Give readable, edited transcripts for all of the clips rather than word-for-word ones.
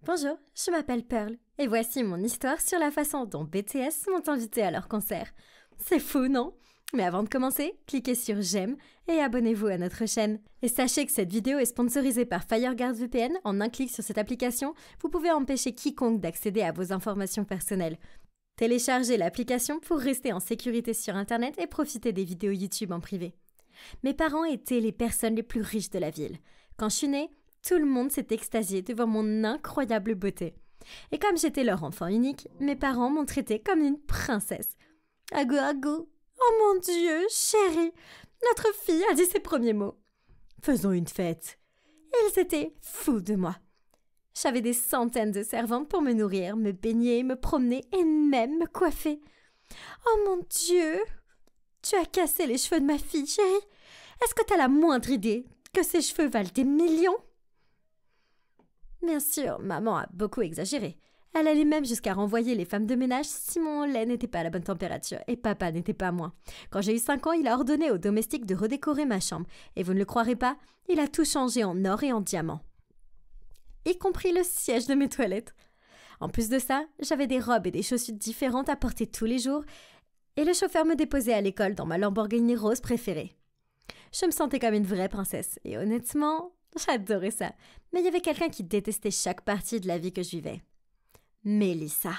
Bonjour, je m'appelle Pearl et voici mon histoire sur la façon dont BTS m'ont invité à leur concert. C'est fou, non? Mais avant de commencer, cliquez sur j'aime et abonnez-vous à notre chaîne. Et sachez que cette vidéo est sponsorisée par FireGuard VPN. En un clic sur cette application, vous pouvez empêcher quiconque d'accéder à vos informations personnelles. Téléchargez l'application pour rester en sécurité sur Internet et profiter des vidéos YouTube en privé. Mes parents étaient les personnes les plus riches de la ville. Quand je suis née, tout le monde s'est extasié devant mon incroyable beauté. Et comme j'étais leur enfant unique, mes parents m'ont traitée comme une princesse. Ago ago. Oh mon Dieu, chérie, notre fille a dit ses premiers mots. Faisons une fête. Ils étaient fous de moi. J'avais des centaines de servantes pour me nourrir, me baigner, me promener et même me coiffer. Oh mon Dieu, tu as cassé les cheveux de ma fille, chérie. Est-ce que tu as la moindre idée que ses cheveux valent des millions? Bien sûr, maman a beaucoup exagéré. Elle allait même jusqu'à renvoyer les femmes de ménage si mon lait n'était pas à la bonne température et papa n'était pas moins. Quand j'ai eu 5 ans, il a ordonné aux domestiques de redécorer ma chambre. Et vous ne le croirez pas, il a tout changé en or et en diamant. Y compris le siège de mes toilettes. En plus de ça, j'avais des robes et des chaussures différentes à porter tous les jours et le chauffeur me déposait à l'école dans ma Lamborghini rose préférée. Je me sentais comme une vraie princesse et honnêtement, j'adorais ça. Mais il y avait quelqu'un qui détestait chaque partie de la vie que je vivais. Mélissa.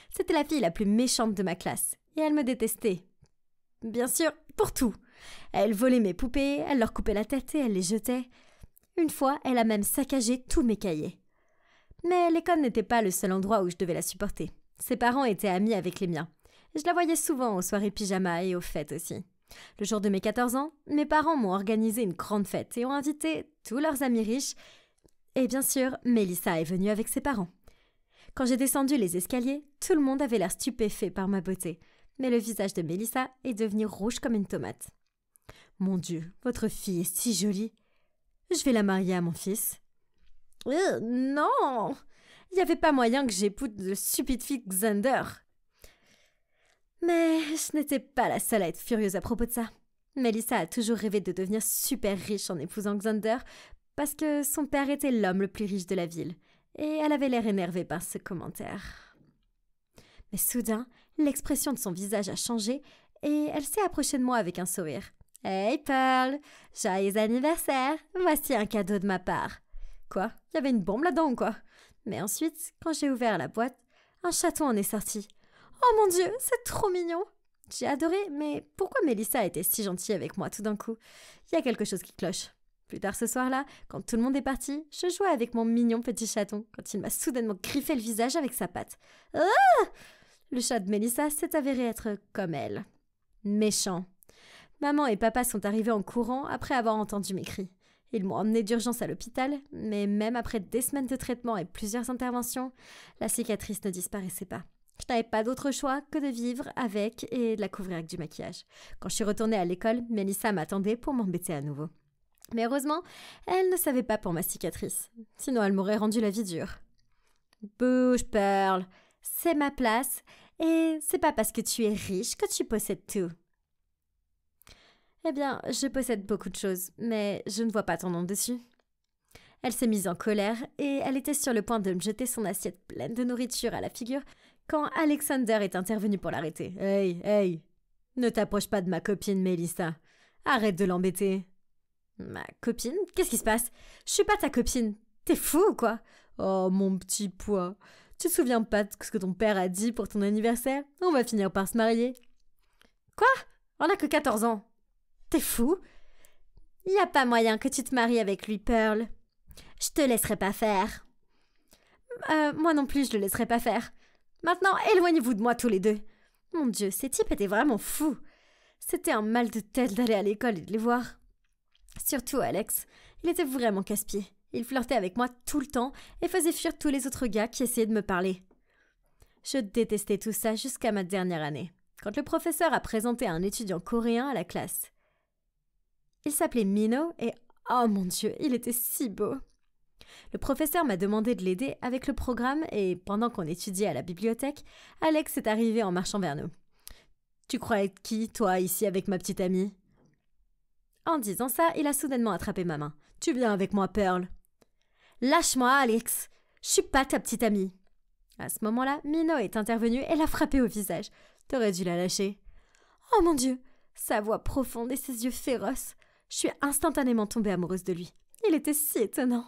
C'était la fille la plus méchante de ma classe et elle me détestait. Bien sûr, pour tout. Elle volait mes poupées, elle leur coupait la tête et elle les jetait. Une fois, elle a même saccagé tous mes cahiers. Mais l'école n'était pas le seul endroit où je devais la supporter. Ses parents étaient amis avec les miens. Je la voyais souvent aux soirées pyjama et aux fêtes aussi. Le jour de mes 14 ans, mes parents m'ont organisé une grande fête et ont invité tous leurs amis riches. Et bien sûr, Mélissa est venue avec ses parents. Quand j'ai descendu les escaliers, tout le monde avait l'air stupéfait par ma beauté. Mais le visage de Mélissa est devenu rouge comme une tomate. « Mon Dieu, votre fille est si jolie. Je vais la marier à mon fils. » Non! Il n'y avait pas moyen que j'épouse le stupide fils Xander. Mais je n'étais pas la seule à être furieuse à propos de ça. Mélissa a toujours rêvé de devenir super riche en épousant Xander parce que son père était l'homme le plus riche de la ville. Et elle avait l'air énervée par ce commentaire. Mais soudain, l'expression de son visage a changé et elle s'est approchée de moi avec un sourire. « Hey Pearl, joyeux anniversaire, voici un cadeau de ma part. » Quoi? Il y avait une bombe là-dedans ou quoi? Mais ensuite, quand j'ai ouvert la boîte, un chaton en est sorti. « Oh mon Dieu, c'est trop mignon !» J'ai adoré, mais pourquoi Mélissa était si gentille avec moi tout d'un coup? Il y a quelque chose qui cloche. Plus tard ce soir-là, quand tout le monde est parti, je jouais avec mon mignon petit chaton quand il m'a soudainement griffé le visage avec sa patte. Ah! Le chat de Mélissa s'est avéré être comme elle. Méchant. Maman et papa sont arrivés en courant après avoir entendu mes cris. Ils m'ont emmené d'urgence à l'hôpital, mais même après des semaines de traitement et plusieurs interventions, la cicatrice ne disparaissait pas. Je n'avais pas d'autre choix que de vivre avec et de la couvrir avec du maquillage. Quand je suis retournée à l'école, Mélissa m'attendait pour m'embêter à nouveau. Mais heureusement, elle ne savait pas pour ma cicatrice. Sinon, elle m'aurait rendu la vie dure. Bouge, Pearl. C'est ma place et c'est pas parce que tu es riche que tu possèdes tout. Eh bien, je possède beaucoup de choses, mais je ne vois pas ton nom dessus. Elle s'est mise en colère et elle était sur le point de me jeter son assiette pleine de nourriture à la figure quand Alexander est intervenu pour l'arrêter. « Hey, ne t'approche pas de ma copine Mélissa. Arrête de l'embêter. » Ma copine? Qu'est-ce qui se passe? Je suis pas ta copine. T'es fou ou quoi? Oh, mon petit pois. Tu te souviens pas de ce que ton père a dit pour ton anniversaire? On va finir par se marier. Quoi? On a que 14 ans. T'es fou? Y a pas moyen que tu te maries avec lui, Pearl. Je te laisserai pas faire. Moi non plus, je le laisserai pas faire. Maintenant, éloignez-vous de moi tous les deux. Mon Dieu, ces types étaient vraiment fous. C'était un mal de tête d'aller à l'école et de les voir. Surtout Alex, il était vraiment casse-pied. Il flirtait avec moi tout le temps et faisait fuir tous les autres gars qui essayaient de me parler. Je détestais tout ça jusqu'à ma dernière année, quand le professeur a présenté un étudiant coréen à la classe. Il s'appelait Mino et oh mon Dieu, il était si beau. Le professeur m'a demandé de l'aider avec le programme et pendant qu'on étudiait à la bibliothèque, Alex est arrivé en marchant vers nous. « Tu crois être qui, toi, ici avec ma petite amie ?» En disant ça, il a soudainement attrapé ma main. « Tu viens avec moi, Pearl. »« Lâche-moi, Alex. Je suis pas ta petite amie. » À ce moment-là, Minot est intervenue et l'a frappée au visage. T'aurais dû la lâcher. Oh mon Dieu! Sa voix profonde et ses yeux féroces. Je suis instantanément tombée amoureuse de lui. Il était si étonnant.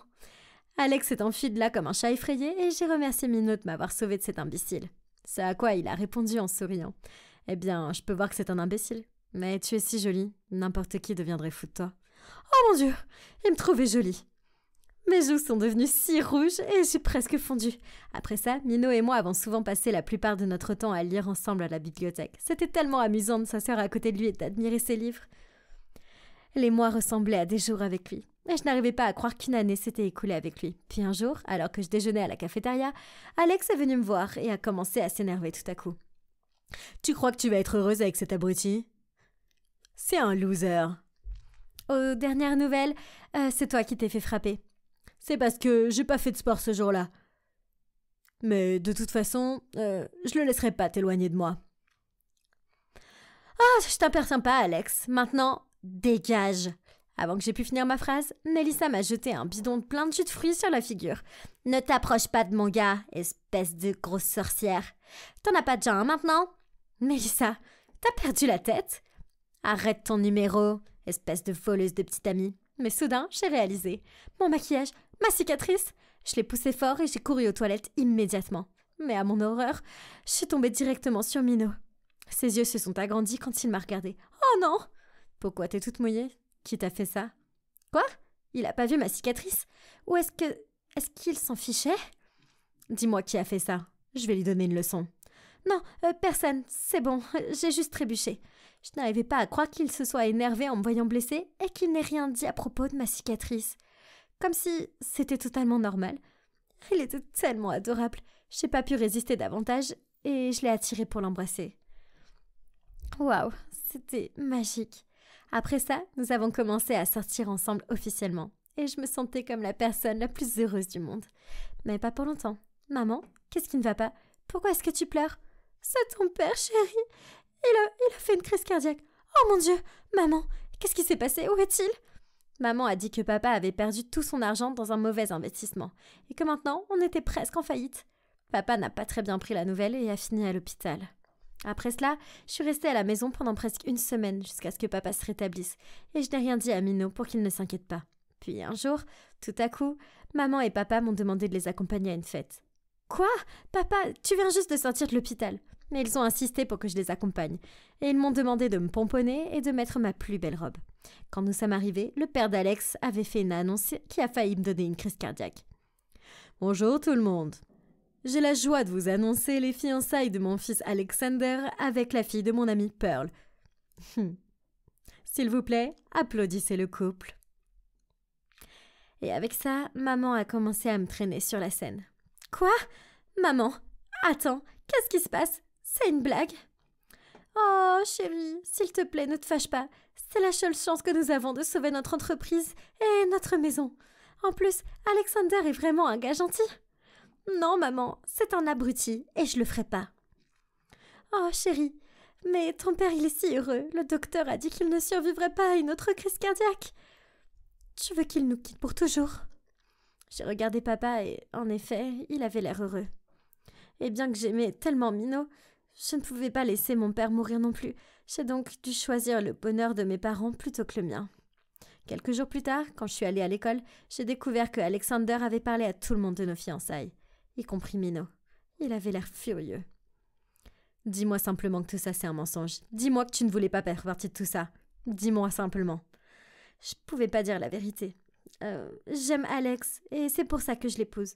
Alex s'est enfui de là comme un chat effrayé et j'ai remercié Minot de m'avoir sauvée de cet imbécile. C'est à quoi il a répondu en souriant. Eh bien, je peux voir que c'est un imbécile. Mais tu es si jolie, n'importe qui deviendrait fou de toi. Oh mon Dieu! Il me trouvait jolie. Mes joues sont devenues si rouges et j'ai presque fondu. Après ça, Minot et moi avons souvent passé la plupart de notre temps à lire ensemble à la bibliothèque. C'était tellement amusant de s'asseoir à côté de lui et d'admirer ses livres. Les mois ressemblaient à des jours avec lui. Et je n'arrivais pas à croire qu'une année s'était écoulée avec lui. Puis un jour, alors que je déjeunais à la cafétéria, Alex est venu me voir et a commencé à s'énerver tout à coup. « Tu crois que tu vas être heureuse avec cet abruti ? C'est un loser. » Aux dernières nouvelles, c'est toi qui t'es fait frapper. C'est parce que j'ai pas fait de sport ce jour-là. Mais de toute façon, je le laisserai pas t'éloigner de moi. Ah, je t'appartiens pas, Alex. Maintenant, dégage. Avant que j'ai pu finir ma phrase, Mélissa m'a jeté un bidon plein de jus de fruits sur la figure. Ne t'approche pas de mon gars, espèce de grosse sorcière. T'en as pas déjà un maintenant? Mélissa, t'as perdu la tête? Arrête ton numéro, espèce de voleuse de petite amie. Mais soudain, j'ai réalisé. Mon maquillage, ma cicatrice. Je l'ai poussé fort et j'ai couru aux toilettes immédiatement. Mais à mon horreur, je suis tombée directement sur Minot. Ses yeux se sont agrandis quand il m'a regardée. Oh non! Pourquoi t'es toute mouillée? Qui t'a fait ça? Quoi? Il a pas vu ma cicatrice? Ou est-ce qu'il s'en fichait? Dis-moi qui a fait ça. Je vais lui donner une leçon. Non, personne. C'est bon, j'ai juste trébuché. Je n'arrivais pas à croire qu'il se soit énervé en me voyant blessée et qu'il n'ait rien dit à propos de ma cicatrice. Comme si c'était totalement normal. Il était tellement adorable. J'ai pas pu résister davantage et je l'ai attiré pour l'embrasser. Waouh, c'était magique. Après ça, nous avons commencé à sortir ensemble officiellement. Et je me sentais comme la personne la plus heureuse du monde. Mais pas pour longtemps. Maman, qu'est-ce qui ne va pas? Pourquoi est-ce que tu pleures? C'est ton père, chérie. Il a fait une crise cardiaque. Oh mon Dieu! Maman, qu'est-ce qui s'est passé? Où est-il? Maman a dit que papa avait perdu tout son argent dans un mauvais investissement. Et que maintenant, on était presque en faillite. Papa n'a pas très bien pris la nouvelle et a fini à l'hôpital. Après cela, je suis restée à la maison pendant presque une semaine jusqu'à ce que papa se rétablisse. Et je n'ai rien dit à Minot pour qu'il ne s'inquiète pas. Puis un jour, tout à coup, maman et papa m'ont demandé de les accompagner à une fête. Quoi? Papa, tu viens juste de sortir de l'hôpital. Mais ils ont insisté pour que je les accompagne. Et ils m'ont demandé de me pomponner et de mettre ma plus belle robe. Quand nous sommes arrivés, le père d'Alex avait fait une annonce qui a failli me donner une crise cardiaque. « Bonjour tout le monde. J'ai la joie de vous annoncer les fiançailles de mon fils Alexander avec la fille de mon ami Pearl. S'il vous plaît, applaudissez le couple. » Et avec ça, maman a commencé à me traîner sur la scène. « Quoi? Maman, attends, qu'est-ce qui se passe? C'est une blague? » Oh, chérie, s'il te plaît, ne te fâche pas. C'est la seule chance que nous avons de sauver notre entreprise et notre maison. En plus, Alexander est vraiment un gars gentil. Non, maman, c'est un abruti et je le ferai pas. Oh, chérie, mais ton père, il est si heureux. Le docteur a dit qu'il ne survivrait pas à une autre crise cardiaque. Tu veux qu'il nous quitte pour toujours? J'ai regardé papa et, en effet, il avait l'air heureux. Et bien que j'aimais tellement Minot, je ne pouvais pas laisser mon père mourir non plus. J'ai donc dû choisir le bonheur de mes parents plutôt que le mien. Quelques jours plus tard, quand je suis allée à l'école, j'ai découvert que Alexander avait parlé à tout le monde de nos fiançailles, y compris Minot. Il avait l'air furieux. « Dis-moi simplement que tout ça c'est un mensonge. Dis-moi que tu ne voulais pas faire partie de tout ça. Dis-moi simplement. » Je pouvais pas dire la vérité. J'aime Alex et c'est pour ça que je l'épouse.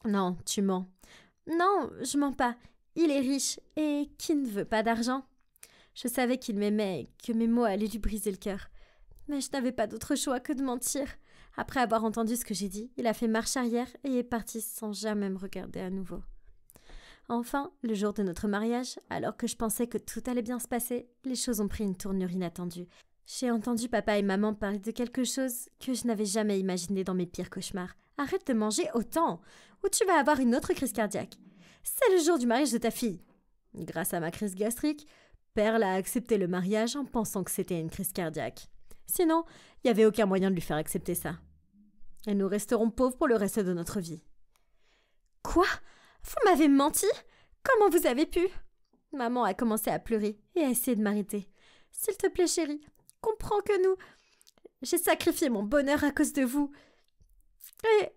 Non, tu mens. Non, je mens pas. Il est riche et qui ne veut pas d'argent? Je savais qu'il m'aimait et que mes mots allaient lui briser le cœur. Mais je n'avais pas d'autre choix que de mentir. Après avoir entendu ce que j'ai dit, il a fait marche arrière et est parti sans jamais me regarder à nouveau. Enfin, le jour de notre mariage, alors que je pensais que tout allait bien se passer, les choses ont pris une tournure inattendue. J'ai entendu papa et maman parler de quelque chose que je n'avais jamais imaginé dans mes pires cauchemars. Arrête de manger autant, ou tu vas avoir une autre crise cardiaque. C'est le jour du mariage de ta fille. Grâce à ma crise gastrique, Pearl a accepté le mariage en pensant que c'était une crise cardiaque. Sinon, il n'y avait aucun moyen de lui faire accepter ça. Et nous resterons pauvres pour le reste de notre vie. Quoi? Vous m'avez menti? Comment vous avez pu? Maman a commencé à pleurer et à essayer de m'arrêter. S'il te plaît, chérie, comprends que j'ai sacrifié mon bonheur à cause de vous. Et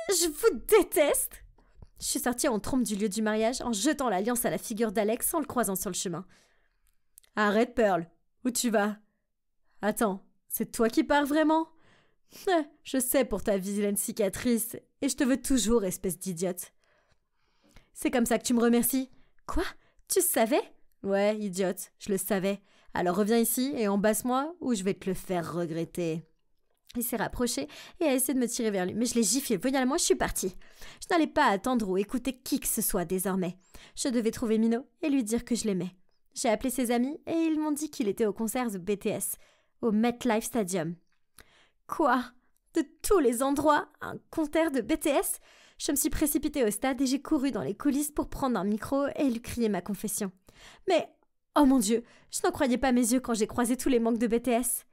je vous déteste. Je suis sortie en trompe du lieu du mariage en jetant l'alliance à la figure d'Alex en le croisant sur le chemin. Arrête, Pearl. Où tu vas? Attends, c'est toi qui pars vraiment? Je sais pour ta vilaine cicatrice et je te veux toujours, espèce d'idiote. C'est comme ça que tu me remercies? Quoi? Tu savais? Ouais, idiote, je le savais. Alors reviens ici et embrasse-moi ou je vais te le faire regretter. Il s'est rapproché et a essayé de me tirer vers lui, mais je l'ai giflé violemment, je suis partie. Je n'allais pas attendre ou écouter qui que ce soit désormais. Je devais trouver Mino et lui dire que je l'aimais. J'ai appelé ses amis et ils m'ont dit qu'il était au concert de BTS, au MetLife Stadium. Quoi? De tous les endroits, un concert de BTS? Je me suis précipitée au stade et j'ai couru dans les coulisses pour prendre un micro et lui crier ma confession. Mais, oh mon Dieu, je n'en croyais pas mes yeux quand j'ai croisé tous les membres de BTS.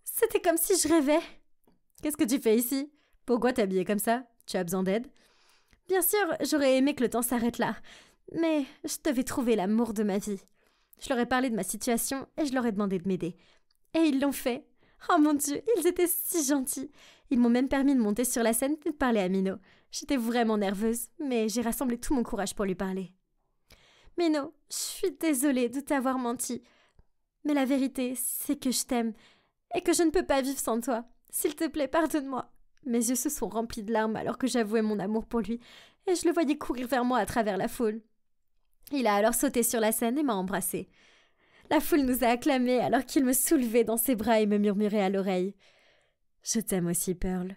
C'était comme si je rêvais. Qu'est-ce que tu fais ici? Pourquoi t'habiller comme ça? Tu as besoin d'aide? Bien sûr, j'aurais aimé que le temps s'arrête là, mais je devais trouver l'amour de ma vie. Je leur ai parlé de ma situation et je leur ai demandé de m'aider. Et ils l'ont fait. Oh mon Dieu, ils étaient si gentils. Ils m'ont même permis de monter sur la scène et de parler à Mino. J'étais vraiment nerveuse, mais j'ai rassemblé tout mon courage pour lui parler. Mino, je suis désolée de t'avoir menti. Mais la vérité, c'est que je t'aime et que je ne peux pas vivre sans toi. S'il te plaît, pardonne-moi. Mes yeux se sont remplis de larmes alors que j'avouais mon amour pour lui et je le voyais courir vers moi à travers la foule. Il a alors sauté sur la scène et m'a embrassée. La foule nous a acclamés alors qu'il me soulevait dans ses bras et me murmurait à l'oreille. « Je t'aime aussi, Pearl.